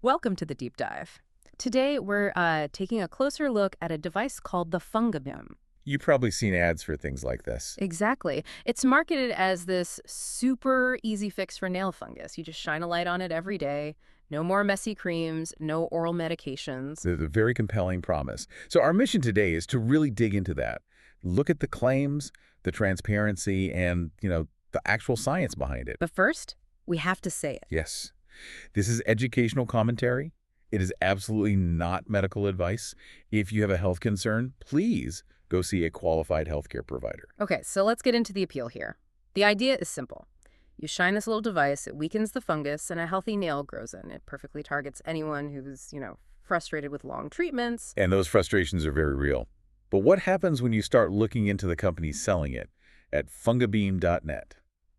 Welcome to the deep dive. Today, we're taking a closer look at a device called the Fungabeam. You've probably seen ads for things like this. Exactly. It's marketed as this super easy fix for nail fungus. You just shine a light on it every day. No more messy creams, no oral medications. It's a very compelling promise. So our mission today is to really dig into that. Look at the claims, the transparency, and, the actual science behind it. But first, we have to say it. Yes. This is educational commentary. It is absolutely not medical advice. If you have a health concern, please go see a qualified healthcare provider. Okay, so let's get into the appeal here. The idea is simple. You shine this little device, it weakens the fungus, and a healthy nail grows in. It perfectly targets anyone who's, frustrated with long treatments. And those frustrations are very real. But what happens when you start looking into the companies selling it at fungabeam.net?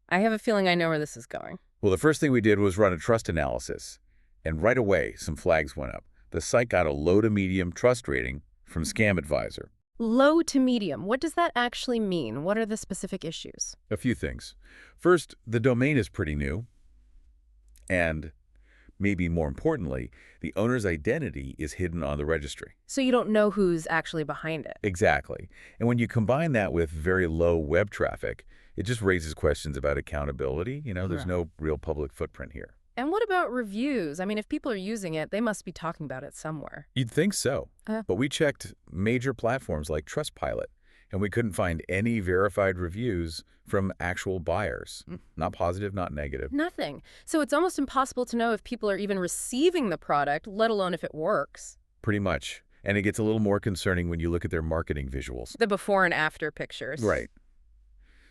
I have a feeling I know where this is going. Well, the first thing we did was run a trust analysis. And right away, some flags went up. The site got a low to medium trust rating from Scam Advisor. Low to medium. What does that actually mean? What are the specific issues? A few things. First, the domain is pretty new. And maybe more importantly, the owner's identity is hidden on the registry. So you don't know who's actually behind it. Exactly. And when you combine that with very low web traffic, it just raises questions about accountability. There's Right. no real public footprint here. And what about reviews? I mean, if people are using it, they must be talking about it somewhere. You'd think so. But we checked major platforms like Trustpilot, and we couldn't find any verified reviews from actual buyers. Not positive, not negative. Nothing. So it's almost impossible to know if people are even receiving the product, let alone if it works. Pretty much. And it gets a little more concerning when you look at their marketing visuals. The before and after pictures. Right.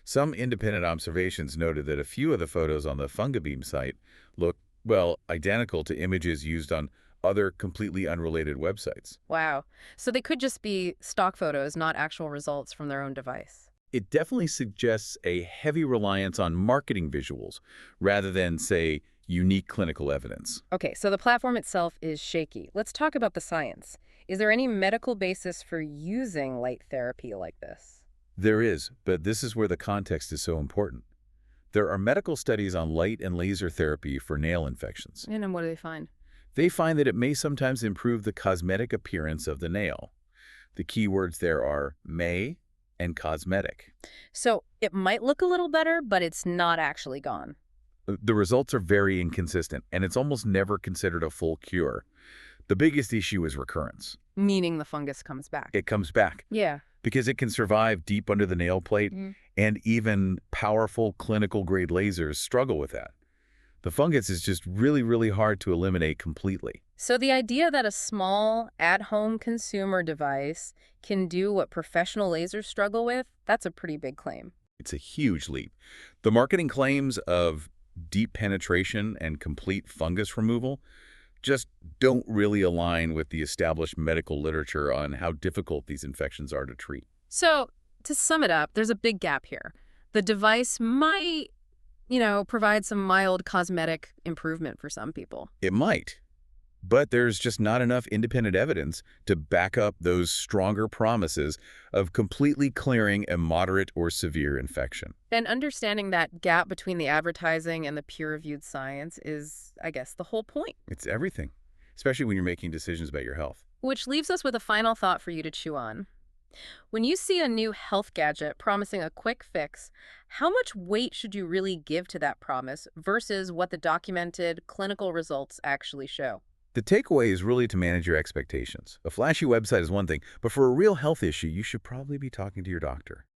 Some independent observations noted that a few of the photos on the Fungabeam site look, well, identical to images used on other completely unrelated websites. Wow. So they could just be stock photos, not actual results from their own device. It definitely suggests a heavy reliance on marketing visuals rather than, say, unique clinical evidence. Okay, so the platform itself is shaky. Let's talk about the science. Is there any medical basis for using light therapy like this? There is, but this is where the context is so important. There are medical studies on light and laser therapy for nail infections. And then what do they find? They find that it may sometimes improve the cosmetic appearance of the nail. The key words there are may and cosmetic. So it might look a little better, but it's not actually gone. The results are very inconsistent, and it's almost never considered a full cure. The biggest issue is recurrence. Meaning the fungus comes back. It comes back Yeah. because it can survive deep under the nail plate, and even powerful clinical-grade lasers struggle with that. The fungus is just really, really hard to eliminate completely. So the idea that a small, at-home consumer device can do what professional lasers struggle with, that's a pretty big claim. It's a huge leap. The marketing claims of deep penetration and complete fungus removal just don't really align with the established medical literature on how difficult these infections are to treat. So to sum it up, there's a big gap here. The device might, provide some mild cosmetic improvement for some people. It might, but there's just not enough independent evidence to back up those stronger promises of completely clearing a moderate or severe infection. And understanding that gap between the advertising and the peer-reviewed science is, I guess, the whole point. It's everything, especially when you're making decisions about your health. Which leaves us with a final thought for you to chew on. When you see a new health gadget promising a quick fix, how much weight should you really give to that promise versus what the documented clinical results actually show? The takeaway is really to manage your expectations. A flashy website is one thing, but for a real health issue, you should probably be talking to your doctor.